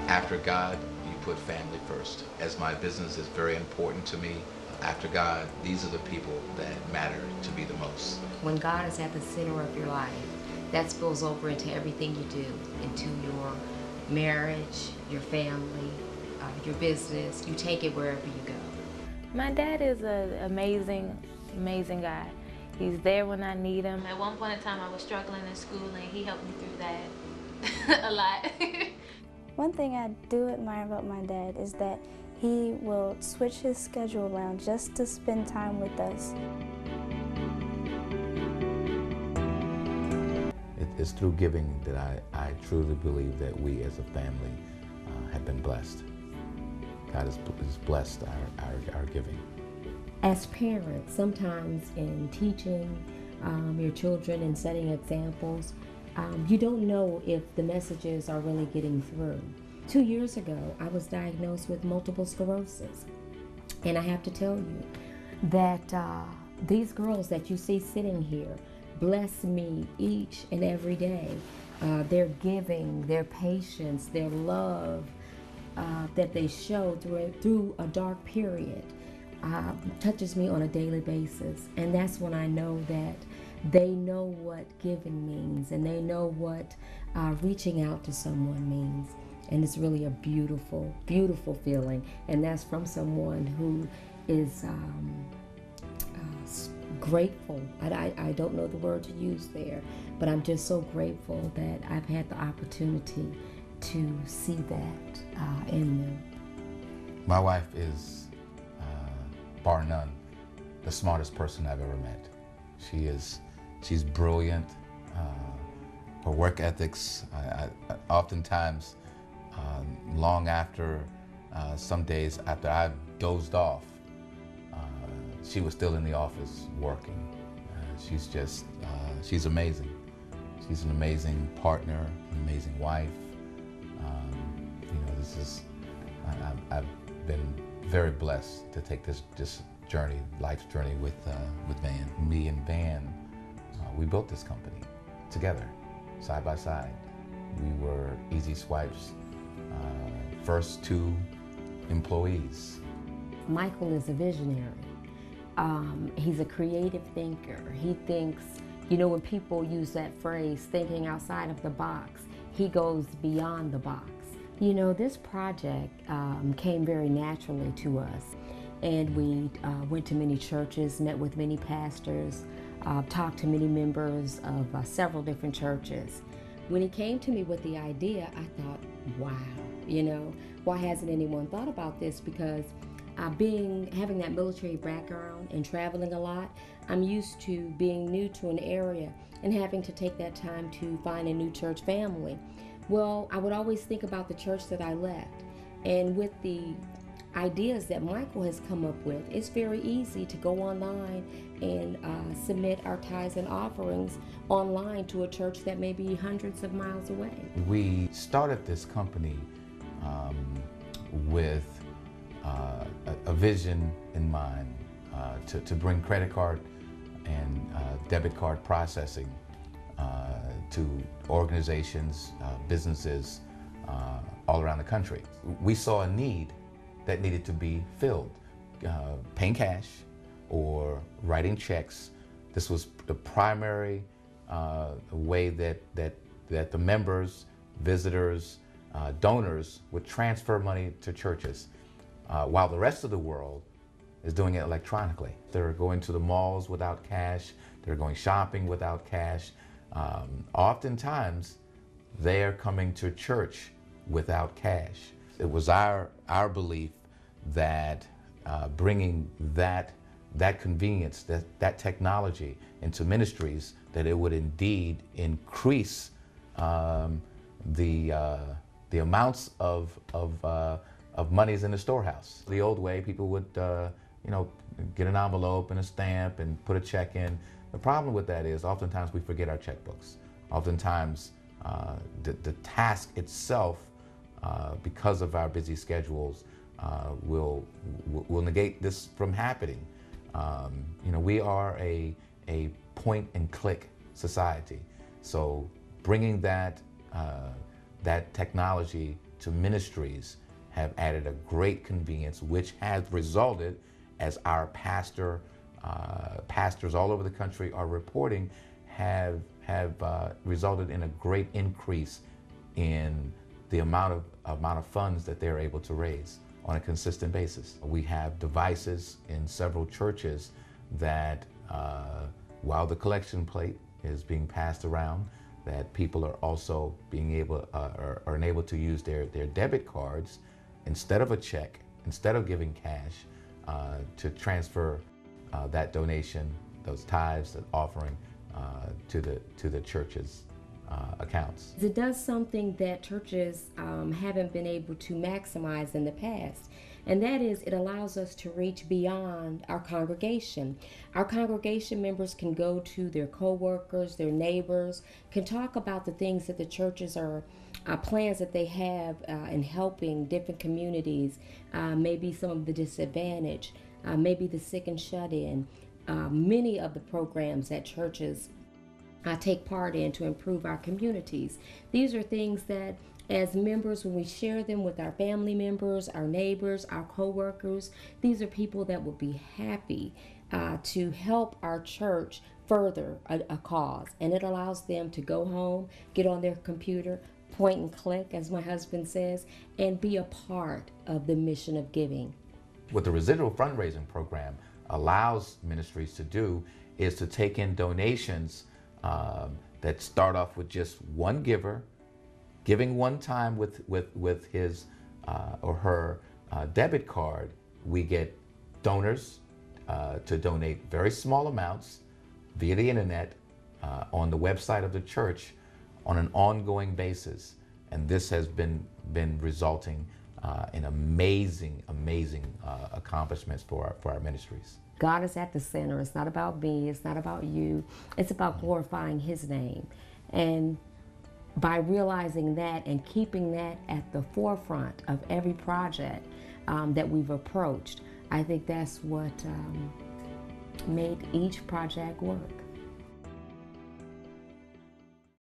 After God, you put family first. As my business is very important to me, after God, these are the people that matter to me the most. When God is at the center of your life, that spills over into everything you do, into your marriage, your family, your business. You take it wherever you go. My dad is an amazing, amazing guy. He's there when I need him. At one point in time, I was struggling in school, and he helped me through that a lot. One thing I do admire about my dad is that he will switch his schedule around just to spend time with us. It's through giving that I truly believe that we as a family have been blessed. God has blessed our giving. As parents, sometimes in teaching your children and setting examples, you don't know if the messages are really getting through. 2 years ago, I was diagnosed with multiple sclerosis. And I have to tell you that these girls that you see sitting here bless me each and every day. Their giving, their patience, their love that they show through a dark period touches me on a daily basis. And that's when I know that they know what giving means, and they know what reaching out to someone means. And it's really a beautiful, beautiful feeling. And that's from someone who is grateful. I don't know the word to use there, but I'm just so grateful that I've had the opportunity to see that in them. My wife is, bar none, the smartest person I've ever met. She's brilliant. Her work ethics, I oftentimes, long after, some days after I've dozed off, she was still in the office working. She's amazing. She's an amazing partner, an amazing wife. I've been very blessed to take this journey, life's journey with Van. Me and Van, we built this company together, side by side. We were EZSwipe's first 2 employees. Michael is a visionary. He's a creative thinker. He thinks, when people use that phrase, thinking outside of the box, he goes beyond the box. This project came very naturally to us. And we went to many churches, met with many pastors, talked to many members of several different churches. When he came to me with the idea, I thought, wow, why hasn't anyone thought about this? Because having that military background and traveling a lot, I'm used to being new to an area and having to take that time to find a new church family. Well, I would always think about the church that I left. And with the ideas that Michael has come up with, it's very easy to go online and submit our tithes and offerings online to a church that may be hundreds of miles away. We started this company with a vision in mind to bring credit card and debit card processing to organizations, businesses all around the country. We saw a need that needed to be filled. Paying cash or writing checks. This was the primary way that the members, visitors, donors would transfer money to churches, while the rest of the world is doing it electronically. They're going to the malls without cash. They're going shopping without cash. Oftentimes, they are coming to church without cash. It was our belief that bringing that convenience, that technology into ministries, that it would indeed increase the amounts of monies in the storehouse. The old way, people would get an envelope and a stamp and put a check in. The problem with that is oftentimes we forget our checkbooks. Oftentimes the task itself, because of our busy schedules, will negate this from happening. We are a point and click society. So bringing that technology to ministries have added a great convenience, which has resulted, as our pastors all over the country are reporting, have resulted in a great increase in the amount of funds that they're able to raise on a consistent basis. We have devices in several churches that, while the collection plate is being passed around, that people are also being able are able to use their debit cards instead of a check, instead of giving cash, to transfer that donation, those tithes, that offering, to the church's accounts. It does something that churches haven't been able to maximize in the past, and that is it allows us to reach beyond our congregation. Our congregation members can go to their co-workers, their neighbors, can talk about the things that the churches are plans that they have in helping different communities, maybe some of the disadvantaged, maybe the sick and shut in, many of the programs that churches take part in to improve our communities. These are things that as members, when we share them with our family members, our neighbors, our co-workers, these are people that will be happy to help our church further a cause. And it allows them to go home, get on their computer, point and click, as my husband says, and be a part of the mission of giving. What the residual fundraising program allows ministries to do is to take in donations that start off with just one giver, giving one time with his or her debit card. We get donors to donate very small amounts via the internet on the website of the church on an ongoing basis, and this has been resulting in amazing accomplishments for our ministries. God is at the center. It's not about me. It's not about you. It's about glorifying His name. And by realizing that and keeping that at the forefront of every project that we've approached, I think that's what made each project work.